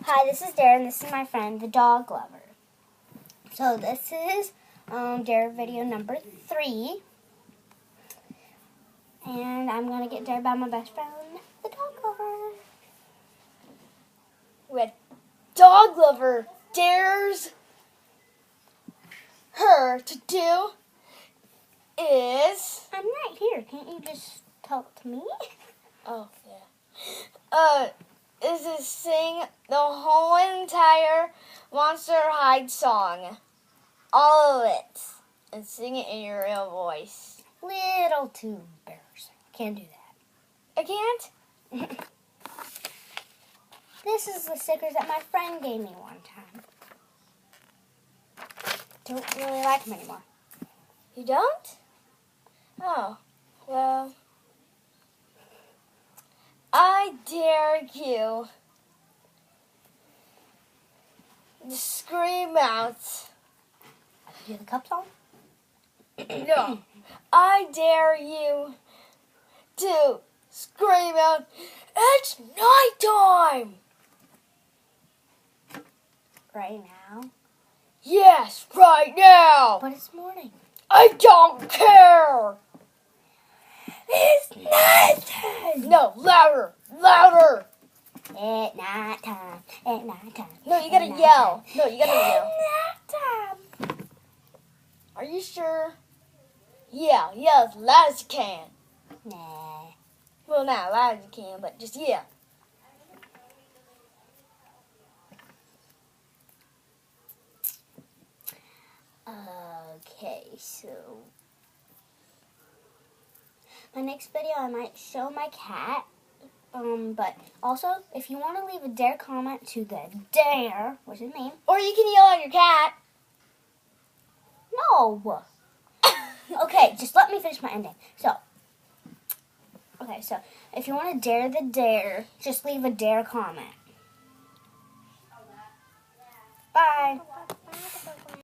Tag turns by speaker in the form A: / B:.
A: Hi, this is Darren. This is my friend, the dog lover. So this is Dare video number 3. And I'm going to get dared by my best friend, the dog lover.
B: When dog lover dares her to do is...
A: I'm right here. Can't you just talk to me?
B: Oh, yeah. Is to sing the whole entire Monster High song. All of it. And sing it in your real voice.
A: Little too embarrassing. Can't do that.
B: I can't?
A: This is the stickers that my friend gave me one time. Don't really like them anymore.
B: You don't? Oh, well. I dare you to scream out.
A: Do the cup song?
B: No. I dare you to scream out, "It's nighttime!"
A: Right now?
B: Yes, right now!
A: But it's morning.
B: I don't care!
A: It's nighttime!
B: No, louder! Louder!
A: At nighttime. At nighttime.
B: No, you gotta yell. No, you gotta yell.
A: At nighttime.
B: Are you sure? Yeah, yell as loud as you can.
A: Nah.
B: Well, not as loud as you can, but just yell.
A: Okay, so my next video I might show my cat. But also, if you want to leave a dare comment to the dare, which is me.
B: Or you can yell at your cat.
A: No. Okay, just let me finish my ending. So if you want to dare the dare, just leave a dare comment. Bye.